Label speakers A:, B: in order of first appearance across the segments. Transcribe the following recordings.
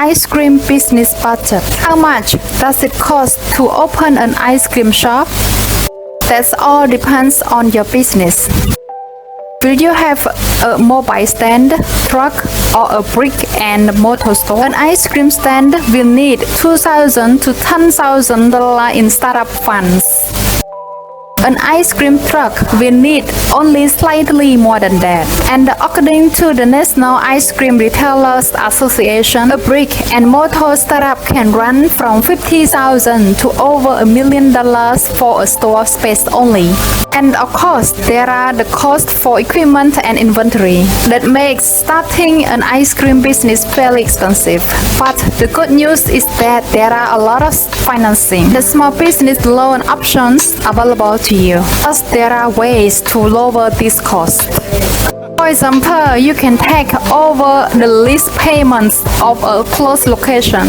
A: ice cream business budget. How much does it cost to open an ice cream shop? That all depends on your business. Will you have a mobile stand, truck, or a brick and mortar store? An ice cream stand will need $2,000 to $10,000 in startup funds. An ice cream truck will need only slightly more than that. And according to the National Ice Cream Retailers Association, a brick and mortar startup can run from $50,000 to over $1 million for a store space only. And of course, there are the costs for equipment and inventory that makes starting an ice cream business fairly expensive. But the good news is that there are a lot of financing, the small business loan options available to you. Thus, there are ways to lower this cost. For example, you can take over the lease payments of a closed location.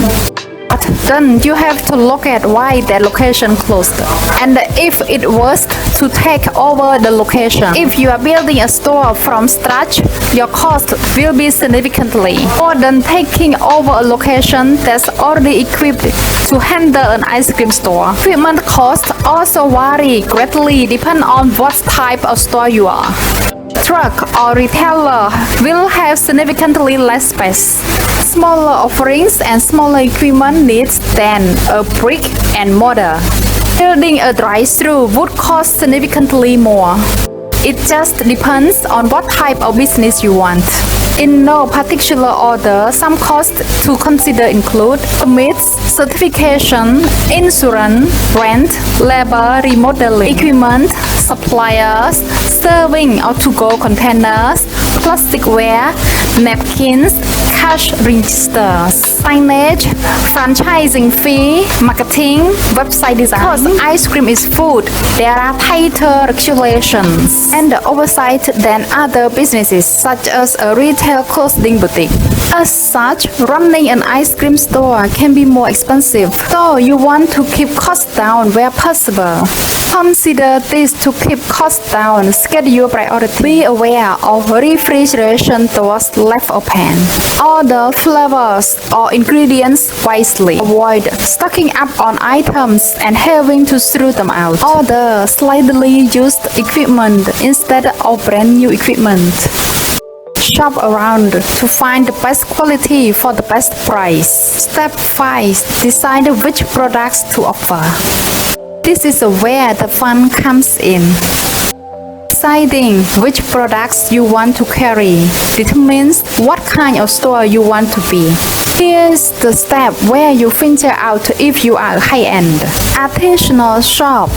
A: But then you have to look at why that location closed. And if it was to take over the location, if you are building a store from scratch, your cost will be significantly more than taking over a location that's already equipped to handle an ice cream store. Equipment costs also vary greatly depending on what type of store you are. Truck or retailer will have significantly less space, smaller offerings and smaller equipment needs than a brick and mortar. Building a drive-thru would cost significantly more. It just depends on what type of business you want. In no particular order, some costs to consider include permits, certification, insurance, rent, labor, remodeling, equipment, suppliers, serving or to-go containers, plasticware, napkins, cash registers, signage, franchising fee, marketing, website design. Because ice cream is food, there are tighter regulations and oversight than other businesses such as a retail clothing boutique. As such, running an ice cream store can be more expensive, so you want to keep costs down where possible. Consider this to keep costs down, schedule priority. Be aware of refrigeration doors left open. Order flavors or ingredients wisely. Avoid stocking up on items and having to throw them out. Order slightly used equipment instead of brand new equipment. Shop around to find the best quality for the best price. Step 5. Decide which products to offer. This is where the fun comes in. Deciding which products you want to carry determines what kind of store you want to be. Here's the step where you filter out if you are high-end. Artisanal shop,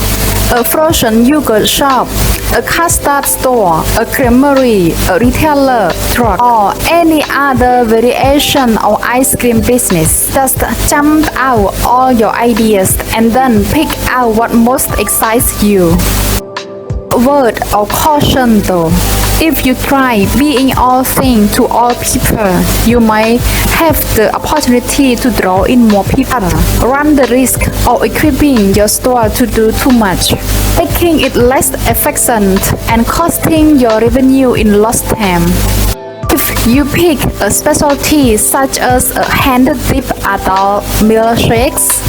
A: a frozen yogurt shop, a custard store, a creamery, a retailer, truck, or any other variation of ice cream business. Just jump out all your ideas and then pick out what most excites you. Word of caution though, if you try being all things to all people, you might have the opportunity to draw in more people. Run the risk of equipping your store to do too much, making it less efficient and costing your revenue in lost time. If you pick a specialty such as a hand-dipped adult milkshakes,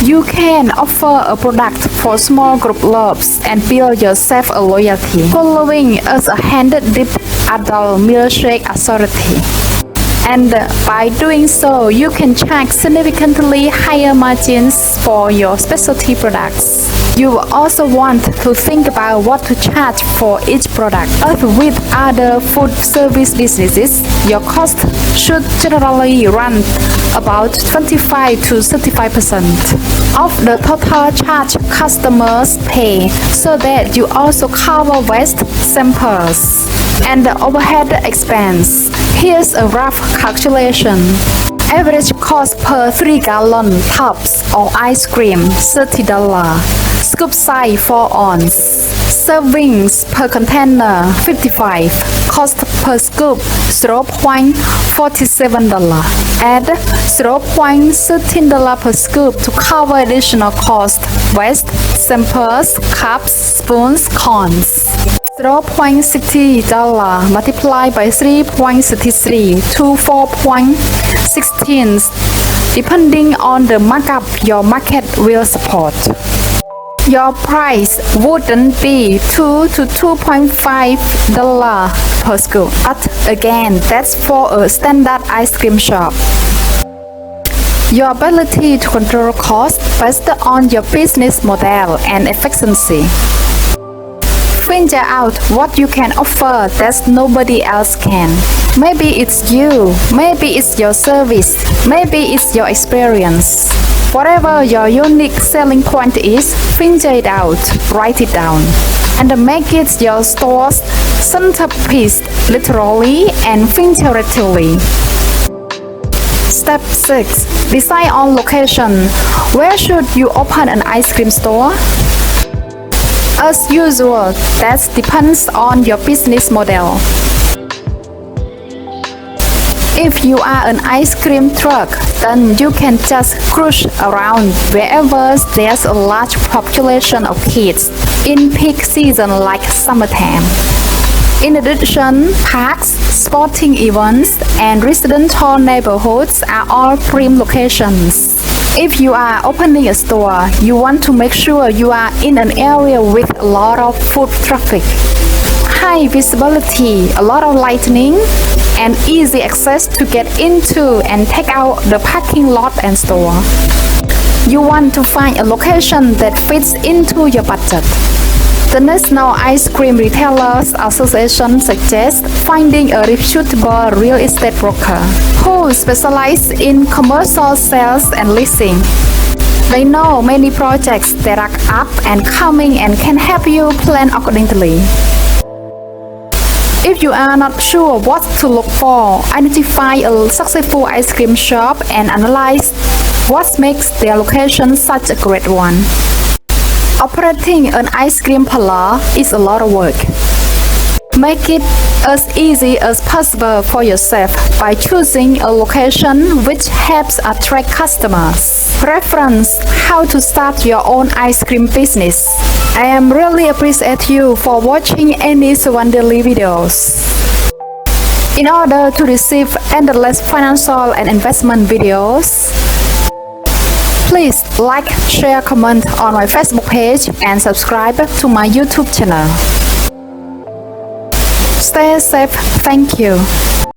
A: you can offer a product for small group loaves and build yourself a loyalty, following as a hand-dipped adult milkshake authority. And by doing so, you can charge significantly higher margins for your specialty products. You will also want to think about what to charge for each product. As with other food service businesses, your cost should generally run about 25 to 35% of the total charge customers pay, so that you also cover waste, samples, and the overhead expense. Here's a rough calculation. Average cost per 3-gallon tubs of ice cream $30. Scoop size 4 ounce. Servings per container $55. Cost per scoop $0.47. Add $0.13 per scoop to cover additional cost, waste, samples, cups, spoons, cones. $0.60 multiplied by 3.33 to 4.16 depending on the markup your market will support. Your price wouldn't be $2 to $2.5 per scoop, but again, that's for a standard ice cream shop. Your ability to control costs based on your business model and efficiency. Figure out what you can offer that nobody else can. Maybe it's you, maybe it's your service, maybe it's your experience. Whatever your unique selling point is, figure it out, write it down, and make it your store's centerpiece literally and figuratively. Step 6. Decide on location. Where should you open an ice cream store? As usual, that depends on your business model. If you are an ice cream truck, then you can just cruise around wherever there's a large population of kids in peak season like summertime. In addition, parks, sporting events, and residential neighborhoods are all prime locations. If you are opening a store, you want to make sure you are in an area with a lot of foot traffic, high visibility, a lot of lighting, and easy access to get into and take out the parking lot and store. You want to find a location that fits into your budget. The National Ice Cream Retailers Association suggests finding a reputable real estate broker who specializes in commercial sales and leasing. They know many projects that are up and coming and can help you plan accordingly. If you are not sure what to look for, identify a successful ice cream shop and analyze what makes their location such a great one. Operating an ice cream parlor is a lot of work. Make it as easy as possible for yourself by choosing a location which helps attract customers. Reference how to start your own ice cream business. I am really appreciate you for watching any Sovannn daily videos. In order to receive endless financial and investment videos, please like, share, comment on my Facebook page and subscribe to my YouTube channel. Stay safe. Thank you.